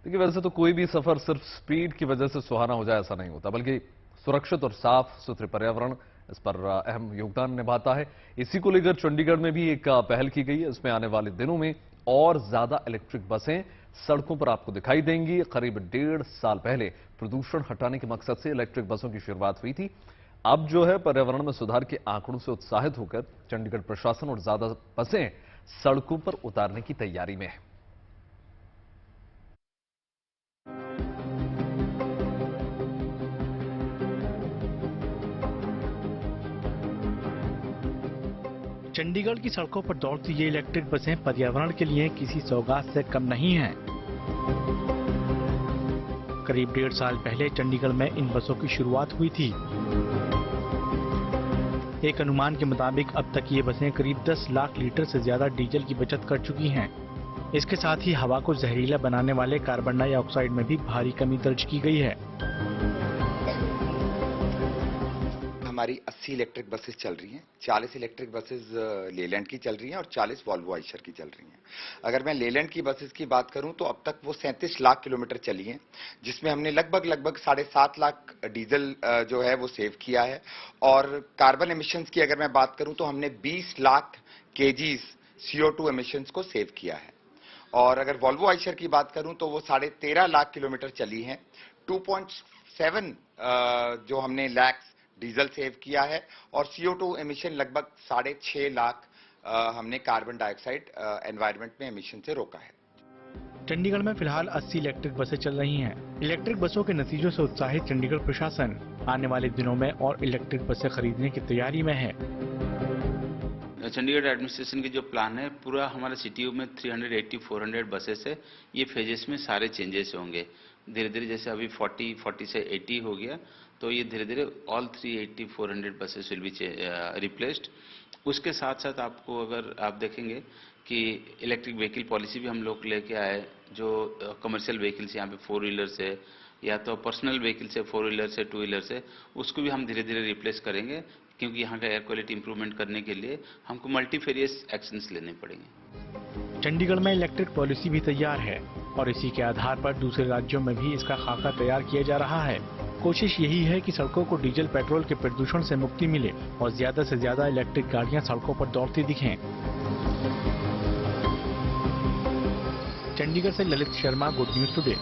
देखिए, वैसे तो कोई भी सफर सिर्फ स्पीड की वजह से सुहाना हो जाए ऐसा नहीं होता, बल्कि सुरक्षित और साफ सुथरे पर्यावरण इस पर अहम योगदान निभाता है। इसी को लेकर चंडीगढ़ में भी एक पहल की गई है। इसमें आने वाले दिनों में और ज्यादा इलेक्ट्रिक बसें सड़कों पर आपको दिखाई देंगी। करीब 1.5 साल पहले प्रदूषण हटाने के मकसद से इलेक्ट्रिक बसों की शुरुआत हुई थी। अब जो है पर्यावरण में सुधार के आंकड़ों से उत्साहित होकर चंडीगढ़ प्रशासन और ज्यादा बसें सड़कों पर उतारने की तैयारी में है। चंडीगढ़ की सड़कों पर दौड़ती ये इलेक्ट्रिक बसें पर्यावरण के लिए किसी सौगात से कम नहीं हैं। करीब 1.5 साल पहले चंडीगढ़ में इन बसों की शुरुआत हुई थी। एक अनुमान के मुताबिक अब तक ये बसें करीब 10 लाख लीटर से ज्यादा डीजल की बचत कर चुकी हैं। इसके साथ ही हवा को जहरीला बनाने वाले कार्बन डाइऑक्साइड में भी भारी कमी दर्ज की गई है। हमारी 80 इलेक्ट्रिक बसेस चल रही हैं, 40 इलेक्ट्रिक बसेस लेलैंड की चल रही हैं और 40 वॉल्वो आइशर की चल रही हैं। अगर मैं लेलैंड की बसेस की बात करूं तो अब तक वो 37 लाख किलोमीटर चली हैं, जिसमें हमने लगभग 7.5 लाख डीजल जो है वो सेव किया है। और कार्बन एमिशंस की अगर मैं बात करूं तो हमने 20 लाख केजीज CO2 एमिशंस को सेव किया है। और अगर वॉल्वो आइशर की बात करूं तो वो 13.5 लाख किलोमीटर चली हैं। 2.7 जो हमने लैक्स डीजल सेव किया है और CO2 एमिशन लगभग 6.5 लाख हमने कार्बन डाइऑक्साइड एनवायरनमेंट में एमिशन से रोका है। चंडीगढ़ में फिलहाल 80 इलेक्ट्रिक बसें चल रही हैं। इलेक्ट्रिक बसों के नतीजों से उत्साहित चंडीगढ़ प्रशासन आने वाले दिनों में और इलेक्ट्रिक बसें खरीदने की तैयारी में है। चंडीगढ़ एडमिनिस्ट्रेशन की जो प्लान है, पूरा हमारे सिटी में 380-400 बसेस है। ये फेजेस में सारे चेंजेस होंगे धीरे धीरे। जैसे अभी 40 से 80 हो गया, तो ये धीरे धीरे all 380-400 buses will be replaced. उसके साथ साथ आपको अगर आप देखेंगे कि इलेक्ट्रिक व्हीकल पॉलिसी भी हम लोग लेके आए। जो कमर्शियल व्हीकल्स यहाँ पे 4 व्हीलर से या तो पर्सनल व्हीकल से 4 व्हीलर से 2 व्हीलर से, उसको भी हम धीरे धीरे रिप्लेस करेंगे, क्योंकि यहाँ का एयर क्वालिटी इंप्रूवमेंट करने के लिए हमको मल्टीफेरियस एक्शंस लेने पड़ेंगे। चंडीगढ़ में इलेक्ट्रिक पॉलिसी भी तैयार है और इसी के आधार पर दूसरे राज्यों में भी इसका खाका तैयार किया जा रहा है। कोशिश यही है कि सड़कों को डीजल पेट्रोल के प्रदूषण से मुक्ति मिले और ज्यादा से ज्यादा इलेक्ट्रिक गाड़ियां सड़कों पर दौड़ती दिखें। चंडीगढ़ से Lalit Sharma, good news today.